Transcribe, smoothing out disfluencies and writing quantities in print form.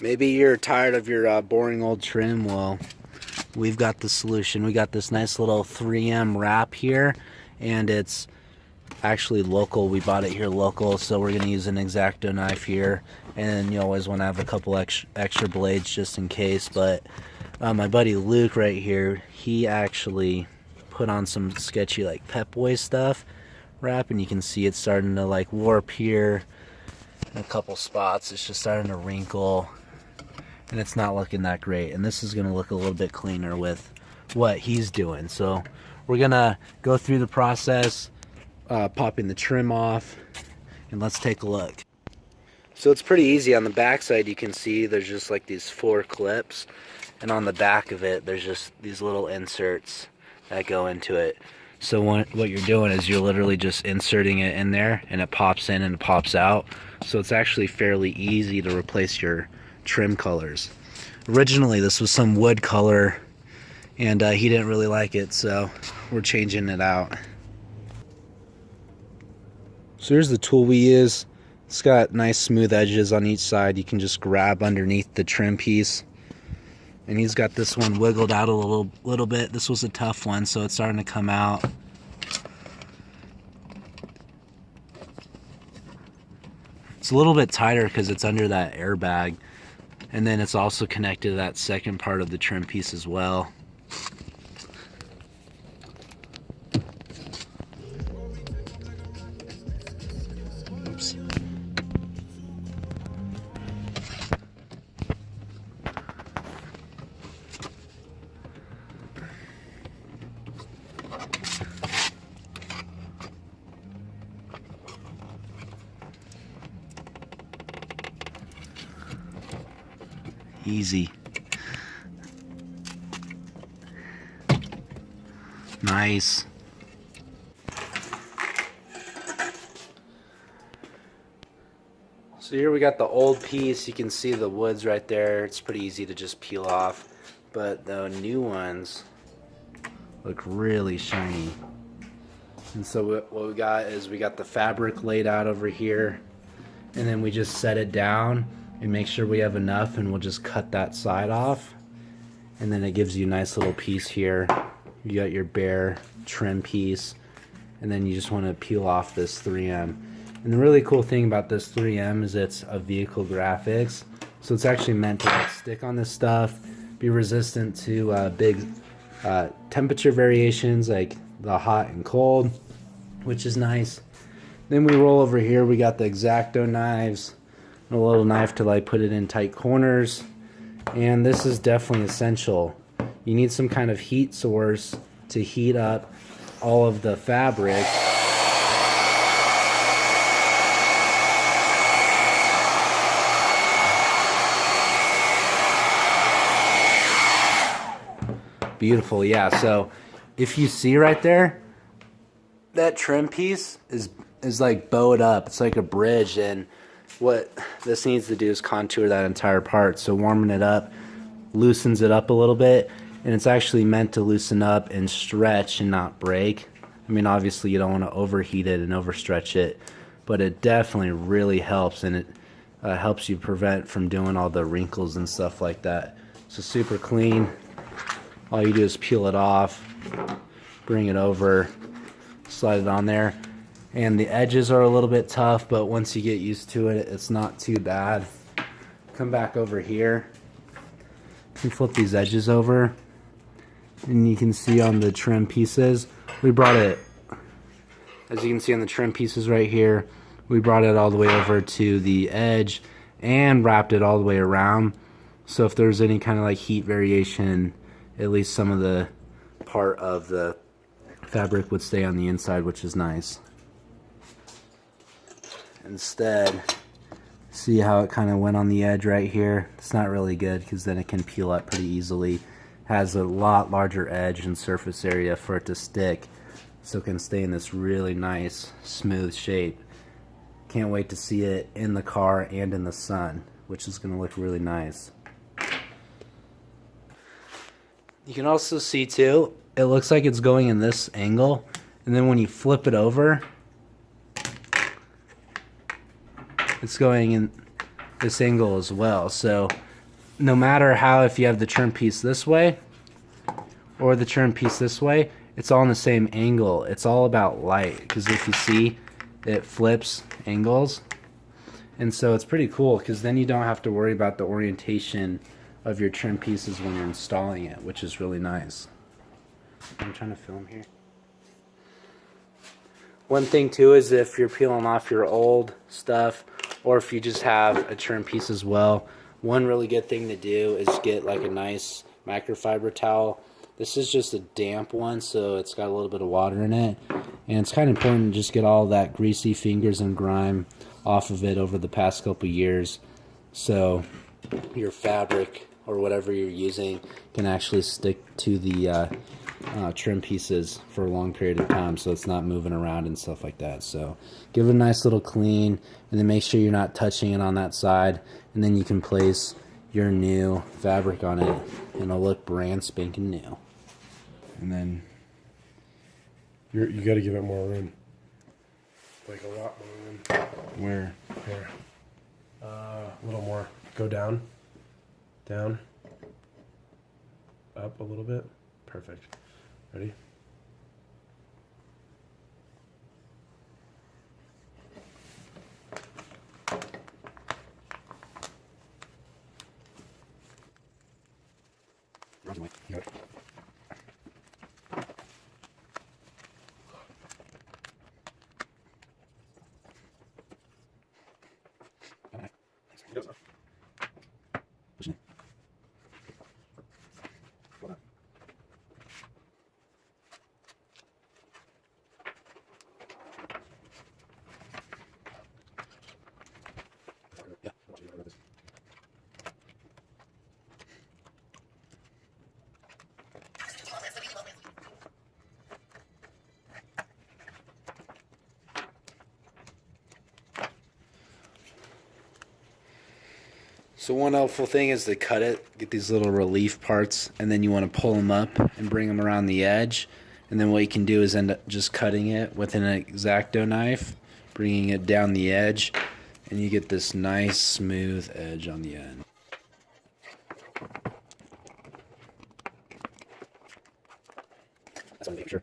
Maybe you're tired of your boring old trim. Well, we've got the solution. We got this nice little 3M wrap here, and it's actually local. We bought it here local, so we're going to use an X-Acto knife here, and you always want to have a couple extra blades just in case. But my buddy Luke right here, he actually put on some sketchy like Pep Boy stuff wrap, and you can see it's starting to like warp here in a couple spots. It's just starting to wrinkle, and it's not looking that great. And this is going to look a little bit cleaner with what he's doing. So we're going to go through the process, popping the trim off, and let's take a look. So it's pretty easy. On the back side you can see there's just like these 4 clips, and on the back of it there's just these little inserts that go into it. So what you're doing is you're literally just inserting it in there, and it pops in and it pops out. So it's actually fairly easy to replace your trim colors. Originally this was some wood color, and he didn't really like it, so we're changing it out. So here's the tool we use. It's got nice smooth edges on each side. You can just grab underneath the trim piece. And he's got this one wiggled out a little bit. This was a tough one, so it's starting to come out. It's a little bit tighter because it's under that airbag. And then it's also connected to that second part of the trim piece as well. Oops. Easy. Nice. So here we got the old piece. You can see the woods right there. It's pretty easy to just peel off, but the new ones look really shiny. And so what we got is we got the fabric laid out over here, and then we just set it down and make sure we have enough, and we'll just cut that side off, and then it gives you a nice little piece here. You got your bare trim piece, and then you just want to peel off this 3M. And the really cool thing about this 3M is it's a vehicle graphics, so it's actually meant to like stick on this stuff, be resistant to big temperature variations like the hot and cold, which is nice. Then we roll over here, we got the X-Acto knives, a little knife to like put it in tight corners, and this is definitely essential. You need some kind of heat source to heat up all of the fabric. Beautiful. Yeah, so if you see right there, that trim piece is like bowed up. It's like a bridge, and what this needs to do is contour that entire part. So warming it up loosens it up a little bit, and it's actually meant to loosen up and stretch and not break. I mean, obviously you don't want to overheat it and overstretch it, but it definitely really helps, and it helps you prevent from doing all the wrinkles and stuff like that. So super clean. All you do is peel it off, bring it over, slide it on there. And the edges are a little bit tough, but once you get used to it, it's not too bad. Come back over here and flip these edges over, and you can see on the trim pieces, we brought it, as you can see on the trim pieces right here, we brought it all the way over to the edge and wrapped it all the way around. So if there's any kind of like heat variation, at least some of the part of the fabric would stay on the inside, which is nice. Instead, see how it kind of went on the edge right here? It's not really good because then it can peel up pretty easily. Has a lot larger edge and surface area for it to stick, so it can stay in this really nice smooth shape. Can't wait to see it in the car and in the sun, which is going to look really nice. You can also see too, it looks like it's going in this angle, and then when you flip it over, it's going in this angle as well. So no matter how, if you have the trim piece this way or the trim piece this way, it's all in the same angle. It's all about light, because if you see, it flips angles. And so it's pretty cool, because then you don't have to worry about the orientation of your trim pieces when you're installing it, which is really nice. I'm trying to film here. One thing too is if you're peeling off your old stuff, or if you just have a trim piece as well, one really good thing to do is get like a nice microfiber towel. This is just a damp one, so it's got a little bit of water in it, and it's kind of important to just get all that greasy fingers and grime off of it over the past couple years, so your fabric or whatever you're using can actually stick to the trim pieces for a long period of time, so it's not moving around and stuff like that. So give it a nice little clean, and then make sure you're not touching it on that side, and then you can place your new fabric on it and it'll look brand spanking new. And then you got to give it more room, like a lot more room. Where? Here, a little more. Go down, down, up a little bit. Perfect. Ready? Yep. So one helpful thing is to cut it, get these little relief parts, and then you want to pull them up and bring them around the edge. And then what you can do is end up just cutting it with an X-Acto knife, bringing it down the edge, and you get this nice smooth edge on the end. That's on the picture.